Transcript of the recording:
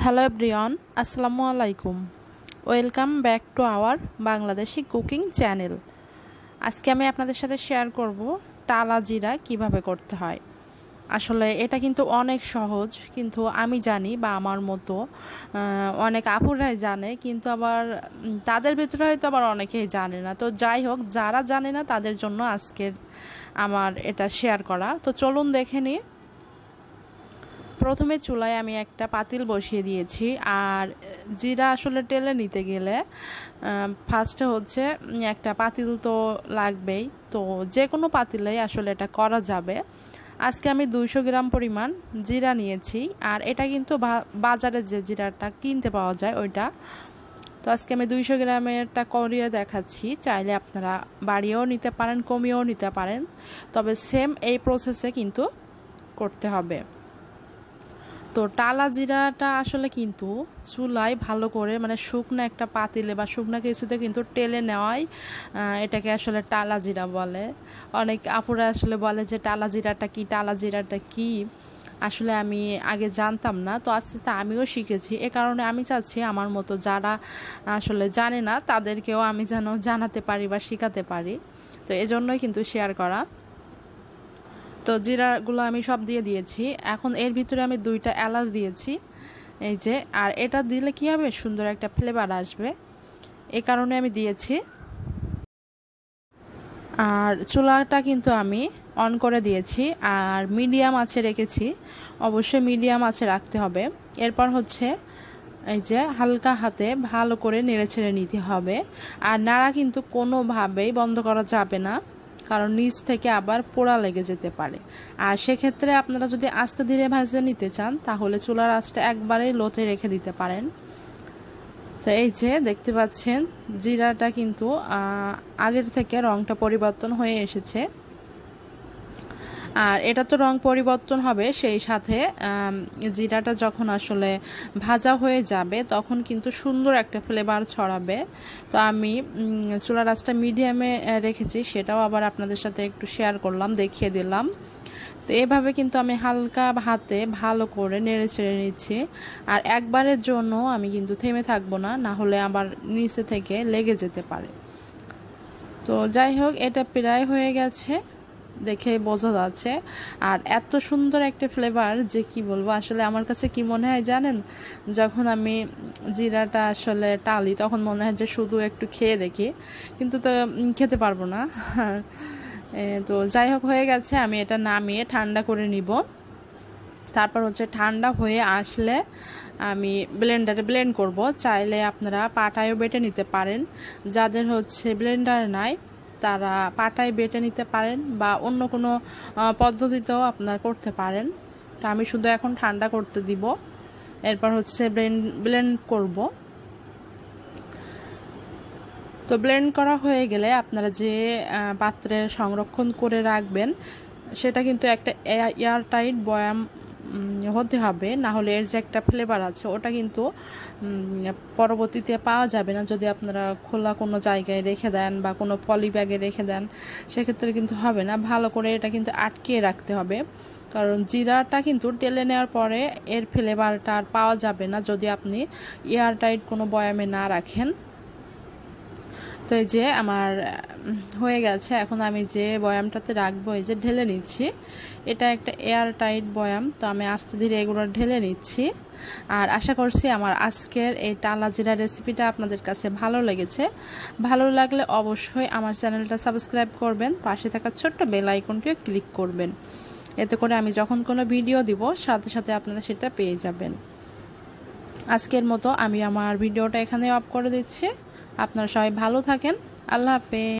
Hello everyone, আসসালামু আলাইকুম। Welcome back to our Bangladeshi cooking channel. আজকে আমি আপনাদের সাথে শেয়ার করব টালা জিরা কিভাবে করতে হয়। আসলে এটা কিন্তু অনেক সহজ, কিন্তু আমি জানি বা আমার মতো অনেক আপুরাই জানে, কিন্তু আবার তাদের ভিতরে হয়তো আবার অনেকেই জানে না। তো যাই হোক, যারা জানে না তাদের জন্য আজকের আমার এটা শেয়ার করা। তো চলুন দেখে নিই। প্রথমে চুলায় আমি একটা পাতিল বসিয়ে দিয়েছি। আর জিরা আসলে টেলে নিতে গেলে ফার্স্টে হচ্ছে একটা পাতিল তো লাগবেই। তো যে কোনো পাতিলেই আসলে এটা করা যাবে। আজকে আমি 200 গ্রাম পরিমাণ জিরা নিয়েছি। আর এটা কিন্তু বাজারে যে জিরাটা কিনতে পাওয়া যায় ওইটা। তো আজকে আমি 200 গ্রামেরটা করিয়ে দেখাচ্ছি। চাইলে আপনারা বাড়িয়েও নিতে পারেন, কমিয়েও নিতে পারেন, তবে সেম এই প্রসেসে কিন্তু করতে হবে। তো টালা জিরাটা আসলে কিন্তু চুলায় ভালো করে শুকনো একটা পাতিলে বা শুকনো কিছুতে কিন্তু টেলে নেওয়াই এটাকে আসলে টালা জিরা বলে। অনেক আপুরা আসলে বলে যে টালা জিরাটা কি। আসলে আমি আগে জানতাম না, তো আস্তে আস্তে আমিও শিখেছি। এ কারণে আমি চাচ্ছি আমার মতো যারা আসলে জানে না তাদেরকেও আমি যেন জানাতে পারি বা শেখাতে পারি। তো এজন্যই কিন্তু শেয়ার করা। তো জিরাগুলো আমি সব দিয়ে দিয়েছি। এখন এর ভিতরে আমি 2টা এলাচ দিয়েছি, এই যে। আর এটা দিলে কি হবে, সুন্দর একটা ফ্লেভার আসবে, এই কারণে আমি দিয়েছি। আর চুলাটা কিন্তু আমি অন করে দিয়েছি আর মিডিয়াম আঁচে রেখেছি। অবশ্যই মিডিয়াম আঁচে রাখতে হবে। এরপর হচ্ছে এই যে হালকা হাতে ভালো করে নেড়ে ছেড়ে নিতে হবে। আর নাড়া কিন্তু কোনোভাবেই বন্ধ করা যাবে না, কারণ নিচ থেকে আবার পোড়া লেগে যেতে পারে। আর সেক্ষেত্রে আপনারা যদি আস্তে ধীরে ভেজে নিতে চান তাহলে চুলার আঁচটা একবারেই লোতে রেখে দিতে পারেন। তো এই যে দেখতে পাচ্ছেন জিরাটা কিন্তু আগের থেকে রংটা পরিবর্তন হয়ে এসেছে। আর এটা তো রং পরিবর্তন হবে, সেই সাথে জিরাটা যখন আসলে ভাজা হয়ে যাবে তখন কিন্তু সুন্দর একটা ফ্লেভার ছড়াবে। তো আমি চুলার আঁচটা মিডিয়ামে রেখেছি, সেটাও আবার আপনাদের সাথে একটু শেয়ার করলাম, দেখিয়ে দিলাম। তো এভাবে কিন্তু আমি হালকা হাতে ভালো করে নেড়ে ছেড়ে নিচ্ছি। আর একবারের জন্য আমি কিন্তু থেমে থাকবো না, না হলে আবার নিচে থেকে লেগে যেতে পারে। তো যাই হোক, এটা প্রায় হয়ে গেছে, দেখে বোঝা যাচ্ছে। আর এত সুন্দর একটা ফ্লেভার যে কি বলবো। আসলে আমার কাছে কি মনে হয় জানেন, যখন আমি জিরাটা আসলে টালি তখন মনে হয় যে শুধু একটু খেয়ে দেখি, কিন্তু তো খেতে পারবো না। তো যাই হোক, হয়ে গেছে। আমি এটা নামিয়ে ঠান্ডা করে নিব। তারপর হচ্ছে ঠান্ডা হয়ে আসলে আমি ব্লেন্ডারে ব্লেন্ড করব। চাইলে আপনারা পাটায়ও বেটে নিতে পারেন। যাদের হচ্ছে ব্লেন্ডার নাই তারা পাটায় বেটে নিতে পারেন, বা অন্য কোনো পদ্ধতিতেও আপনারা করতে পারেন। তো আমি শুধু এখন ঠান্ডা করতে দিব, এরপর হচ্ছে ব্লেন্ড করব। তো ব্লেন্ড করা হয়ে গেলে আপনারা যে পাত্রে সংরক্ষণ করে রাখবেন সেটা কিন্তু একটা এয়ার টাইট বয়াম হতে হবে, না হলে এর যে একটা ফ্লেভার আছে ওটা কিন্তু পরবর্তীতে পাওয়া যাবে না। যদি আপনারা খোলা কোনো জায়গায় রেখে দেন বা কোনো পলি ব্যাগে রেখে দেন সেক্ষেত্রে কিন্তু হবে না। ভালো করে এটা কিন্তু আটকিয়ে রাখতে হবে, কারণ জিরাটা কিন্তু টেলে নেওয়ার পরে এর ফ্লেভারটা আর পাওয়া যাবে না যদি আপনি এয়ার টাইট কোনো বয়ামে না রাখেন। তো এই যে আমার হয়ে গেছে। এখন আমি যে বয়ামটাতে রাখবো এই যে ঢেলে নিচ্ছি। এটা একটা এয়ার টাইট বয়াম, তো আমি আস্তে ধীরে এগুলো ঢেলে নিচ্ছি। আর আশা করছি আমার আজকের এই টালা জিরা রেসিপিটা আপনাদের কাছে ভালো লেগেছে। ভালো লাগলে অবশ্যই আমার চ্যানেলটা সাবস্ক্রাইব করবেন, পাশে থাকা ছোট্ট বেল আইকনটিও ক্লিক করবেন। এতে করে আমি যখন কোনো ভিডিও দিব সাথে সাথে আপনারা সেটা পেয়ে যাবেন। আজকের মতো আমি আমার ভিডিওটা এখানে অফ করে দিচ্ছি। আপনারা সবাই ভালো থাকেন। আল্লাহ হাফেজ।